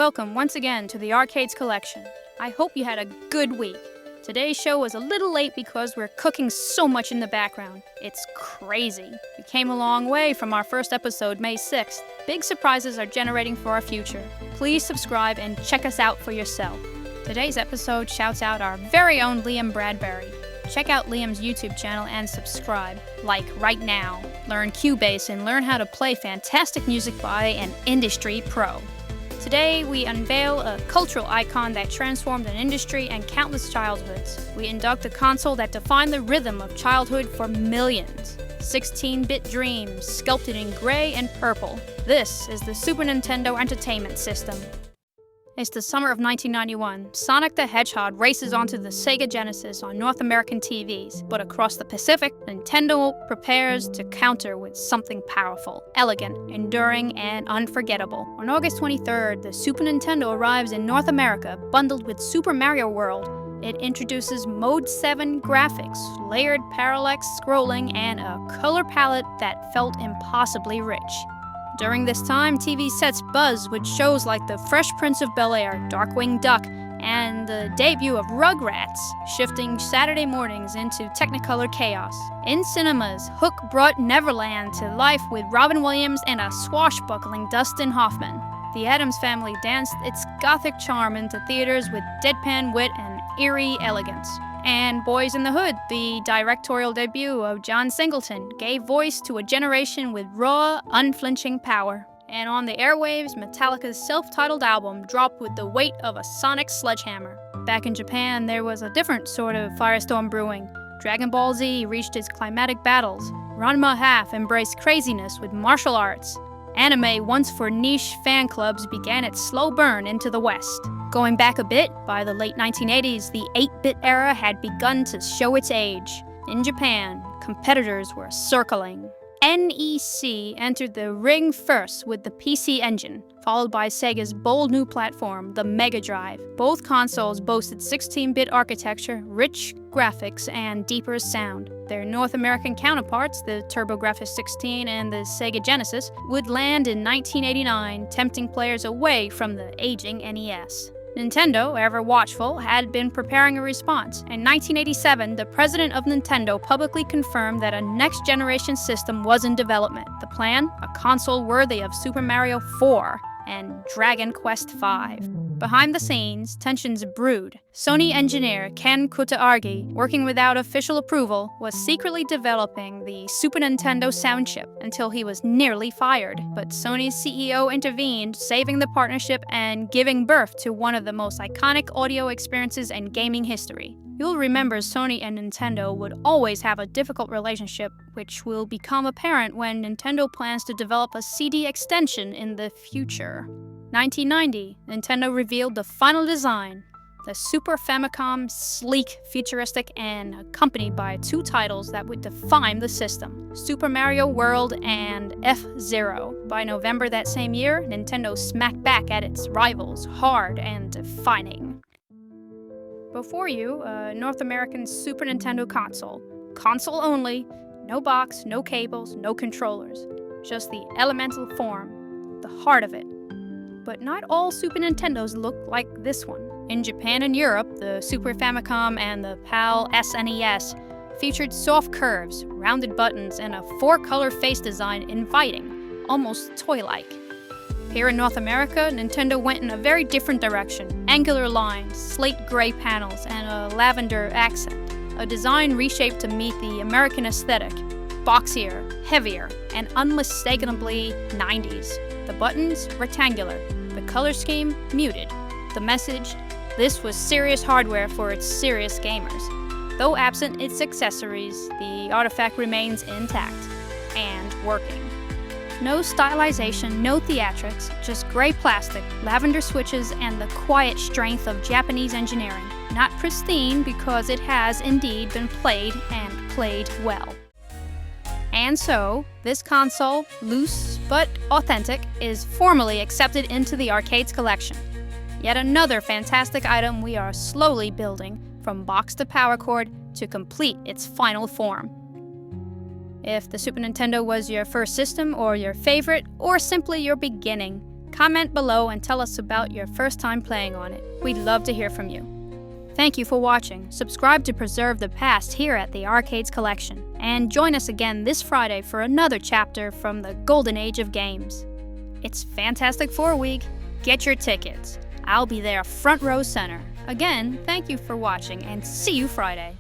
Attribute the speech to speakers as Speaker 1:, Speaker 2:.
Speaker 1: welcome once again to the Rkaydz Collection. I hope you had a good week. Today's show was a little late because we're cooking so much in the background. It's crazy. We came a long way from our first episode May 6th. Big surprises are generating for our future. Please subscribe and check us out for yourself. Today's episode shouts out our very own Liam Bradbury. Check out Liam's YouTube channel and subscribe, like right now. Learn Cubase and learn how to play fantastic music by an industry pro. Today, we unveil a cultural icon that transformed an industry and countless childhoods. We induct a console that defined the rhythm of childhood for millions. 16-bit dreams, sculpted in gray and purple. This is the Super Nintendo Entertainment System. It's the summer of 1991. Sonic the Hedgehog races onto the Sega Genesis on North American TVs, but across the Pacific, Nintendo prepares to counter with something powerful, elegant, enduring, and unforgettable. On August 23rd, the Super Nintendo arrives in North America, bundled with Super Mario World. It introduces Mode 7 graphics, layered parallax scrolling, and a color palette that felt impossibly rich. During this time, TV sets buzzed with shows like the Fresh Prince of Bel-Air, Darkwing Duck, and the debut of Rugrats, shifting Saturday mornings into Technicolor chaos. In cinemas, Hook brought Neverland to life with Robin Williams and a swashbuckling Dustin Hoffman. The Addams Family danced its gothic charm into theaters with deadpan wit and eerie elegance. And Boys in the Hood, the directorial debut of John Singleton, gave voice to a generation with raw, unflinching power. And on the airwaves, Metallica's self-titled album dropped with the weight of a sonic sledgehammer. Back in Japan, there was a different sort of firestorm brewing. Dragon Ball Z reached its climatic battles. Ranma half embraced craziness with martial arts. Anime, once for niche fan clubs, began its slow burn into the West. Going back a bit, by the late 1980s, the 8-bit era had begun to show its age. In Japan, competitors were circling. NEC entered the ring first with the PC Engine, followed by Sega's bold new platform, the Mega Drive. Both consoles boasted 16-bit architecture, rich graphics, and deeper sound. Their North American counterparts, the TurboGrafx-16 and the Sega Genesis, would land in 1989, tempting players away from the aging NES. Nintendo, ever watchful, had been preparing a response. In 1987, the president of Nintendo publicly confirmed that a next-generation system was in development. The plan? A console worthy of Super Mario 4 and Dragon Quest V. Behind the scenes, tensions brewed. Sony engineer Ken Kutaragi, working without official approval, was secretly developing the Super Nintendo sound chip until he was nearly fired. But Sony's CEO intervened, saving the partnership and giving birth to one of the most iconic audio experiences in gaming history. You'll remember Sony and Nintendo would always have a difficult relationship, which will become apparent when Nintendo plans to develop a CD extension in the future. 1990, Nintendo revealed the final design, the Super Famicom, sleek, futuristic, and accompanied by two titles that would define the system, Super Mario World and F-Zero. By November that same year, Nintendo smacked back at its rivals, hard and defining. Before you, a North American Super Nintendo console. Console only, no box, no cables, no controllers. Just the elemental form, the heart of it. But not all Super Nintendos look like this one. In Japan and Europe, the Super Famicom and the PAL SNES featured soft curves, rounded buttons, and a 4-color face design inviting, almost toy-like. Here in North America, Nintendo went in a very different direction. Angular lines, slate gray panels, and a lavender accent. A design reshaped to meet the American aesthetic. Boxier, heavier, and unmistakably 90s. The buttons, rectangular. The color scheme, muted. The message, this was serious hardware for its serious gamers. Though absent its accessories, the artifact remains intact and working. No stylization, no theatrics, just gray plastic, lavender switches, and the quiet strength of Japanese engineering. Not pristine because it has indeed been played and played well. And so, this console, loose but authentic, is formally accepted into the Rkaydz Collection. Yet another fantastic item we are slowly building, from box to power cord, to complete its final form. If the Super Nintendo was your first system, or your favorite, or simply your beginning, Comment below and tell us about your first time playing on it. We'd love to hear from you. Thank you for watching. Subscribe to preserve the past here at the Rkaydz Collection. And join us again this Friday for another chapter from the golden age of games. It's Fantastic Four week. Get your tickets. I'll be there front row center. Again, thank you for watching and see you Friday.